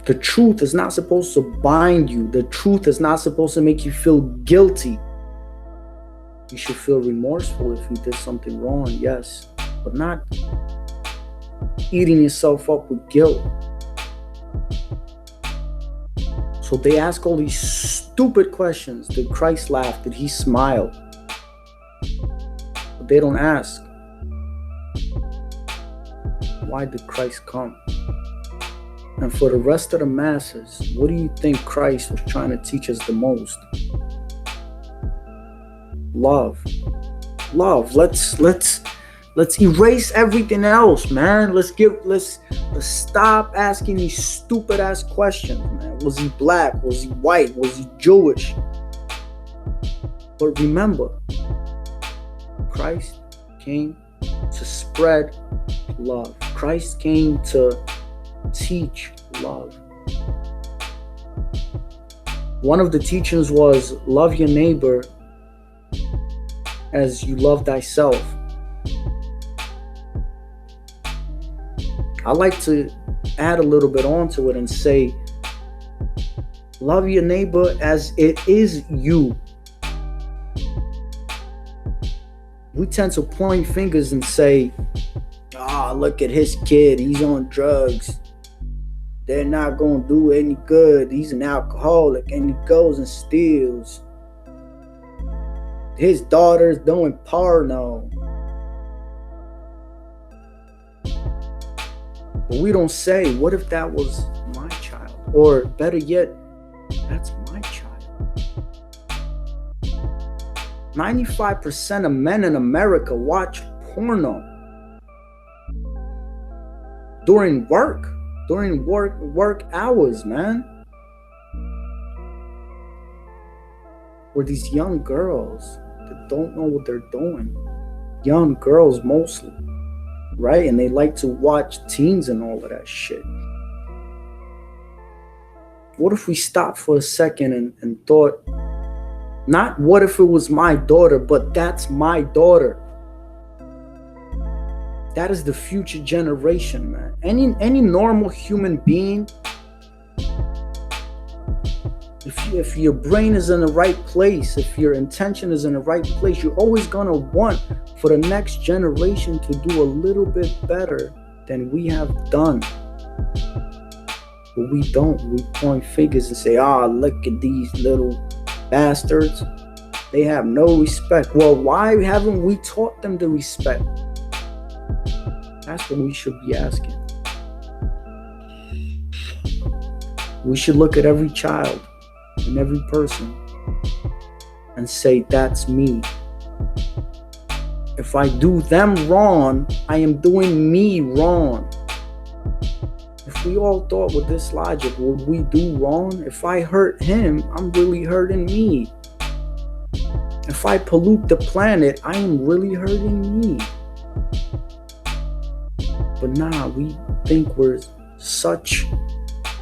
The truth is not supposed to bind you. The truth is not supposed to make you feel guilty. You should feel remorseful if you did something wrong, yes, but not eating yourself up with guilt. So they ask all these stupid questions. Did Christ laugh? Did he smile? But they don't ask, why did Christ come? And for the rest of the masses, what do you think Christ was trying to teach us the most? Love. Let's erase everything else, man. Let's stop asking these stupid ass questions, man. Was he black? Was he white? Was he Jewish? But remember, Christ came to spread love. Christ came to teach love. One of the teachings was love your neighbor as you love thyself. I like to add a little bit onto it and say, love your neighbor as it is you. We tend to point fingers and say, look at his kid, he's on drugs. They're not going to do any good. He's an alcoholic and he goes and steals. His daughter's doing porno. But we don't say, what if that was my child? Or better yet, that's my child. 95% of men in America watch porno during work hours, man. Or these young girls that don't know what they're doing. Young girls mostly, right? And they like to watch teens and all of that shit. What if we stopped for a second and thought, not what if it was my daughter, but that's my daughter. That is the future generation, man. Any normal human being, if your brain is in the right place, if your intention is in the right place, you're always gonna want for the next generation to do a little bit better than we have done. But we don't. We point fingers and say, look at these little bastards. They have no respect. Well, why haven't we taught them the respect? That's what we should be asking. We should look at every child and every person and say, that's me. If I do them wrong, I am doing me wrong. If we all thought with this logic, would we do wrong? If I hurt him, I'm really hurting me. If I pollute the planet, I am really hurting me. But we think we're such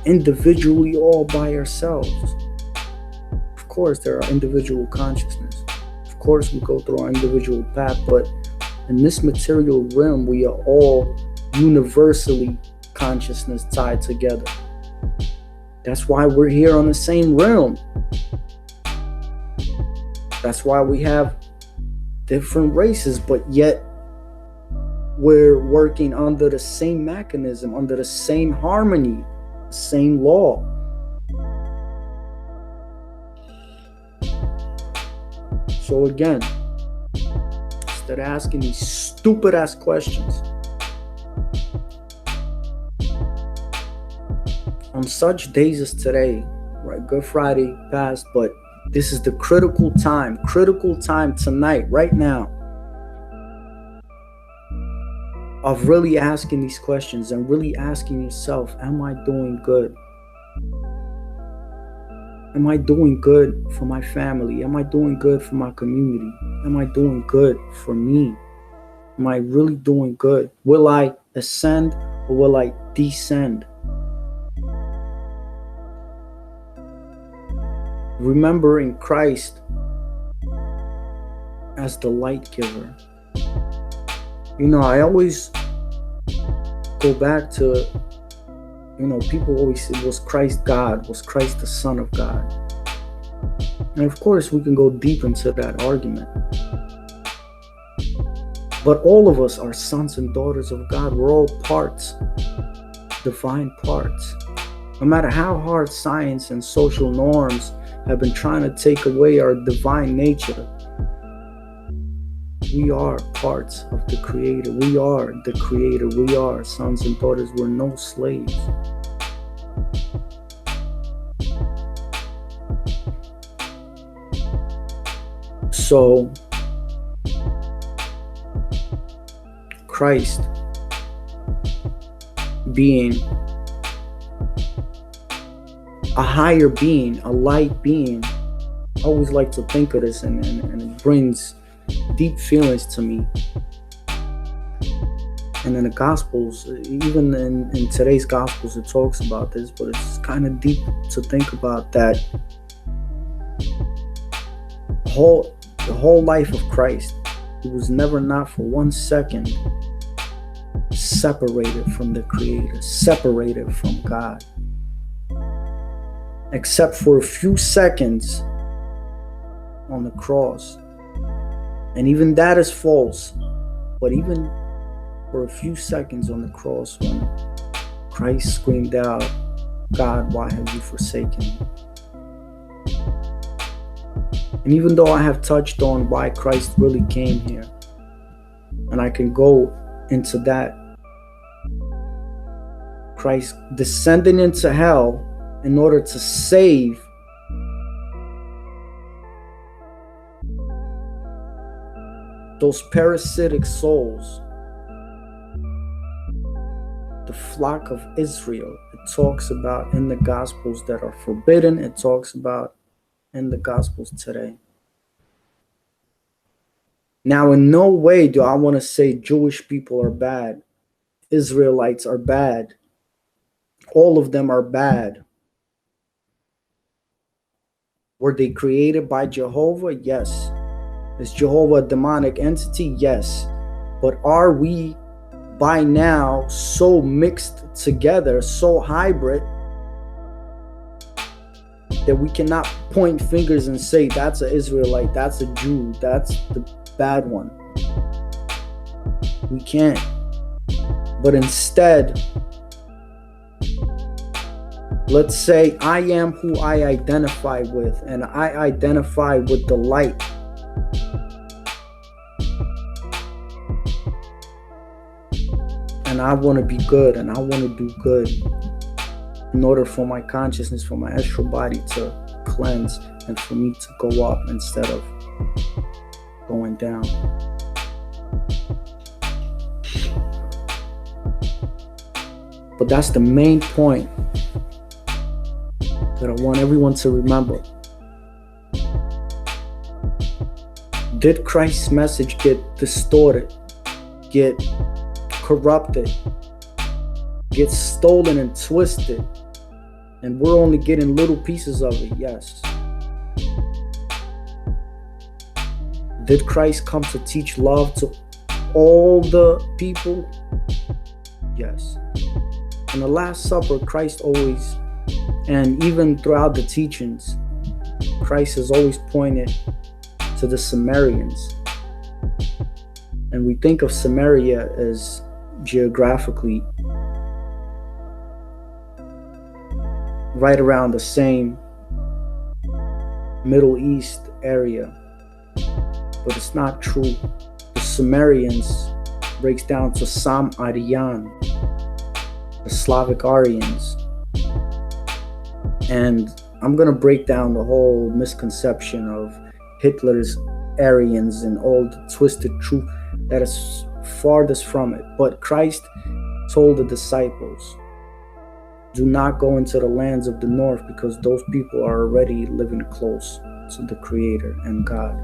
individually all by ourselves. Of course, there are individual consciousness. Of course, we go through our individual path, but in this material realm, we are all universally consciousness tied together. That's why we're here on the same realm. That's why we have different races, but yet we're working under the same mechanism, under the same harmony, same law. So again, instead of asking these stupid ass questions, on such days as today, right? Good Friday passed, but this is the critical time tonight, right now, of really asking these questions and really asking yourself, am I doing good? Am I doing good for my family? Am I doing good for my community? Am I doing good for me? Am I really doing good? Will I ascend or will I descend? Remembering Christ as the light giver. I always go back to People always say, was Christ God? Was Christ the Son of God? And of course, we can go deep into that argument. But all of us are sons and daughters of God. We're all parts, divine parts. No matter how hard science and social norms have been trying to take away our divine nature, we are parts of the Creator. We are the Creator. We are sons and daughters. We're no slaves. So, Christ being a higher being, a light being, I always like to think of this, and it brings deep feelings to me. And in the Gospels, even in today's Gospels, it talks about this, but it's kind of deep to think about that the whole life of Christ. He was never, not for 1 second, separated from the Creator, separated from God, except for a few seconds on the cross. And even that is false. But even for a few seconds on the cross, when Christ screamed out, "God, why have you forsaken me?" And even though I have touched on why Christ really came here, and I can go into that, Christ descending into hell in order to save those parasitic souls, the flock of Israel. It talks about in the Gospels that are forbidden. It talks about in the Gospels today. Now, in no way do I want to say Jewish people are bad, Israelites are bad, all of them are bad. Were they created by Jehovah? Yes. Is Jehovah a demonic entity? Yes. But are we by now so mixed together, so hybrid, that we cannot point fingers and say that's an Israelite, that's a Jew, that's the bad one? We can't. But instead, let's say I am who I identify with, and I identify with the light. And I want to be good, and I want to do good in order for my consciousness, for my astral body to cleanse, and for me to go up instead of going down. But that's the main point that I want everyone to remember. Did Christ's message get distorted, get corrupted, get stolen and twisted, and we're only getting little pieces of it? Yes. Did Christ come to teach love to all the people? Yes. In the Last Supper, Christ always, and even throughout the teachings, Christ has always pointed to the Samaritans. And we think of Samaria as geographically right around the same Middle East area. But it's not true. The Sumerians breaks down to Sam Aryan, the Slavic Aryans. And I'm going to break down the whole misconception of Hitler's Aryans and all the twisted truth that is farthest from it. But Christ told the disciples, do not go into the lands of the north, because those people are already living close to the Creator and God.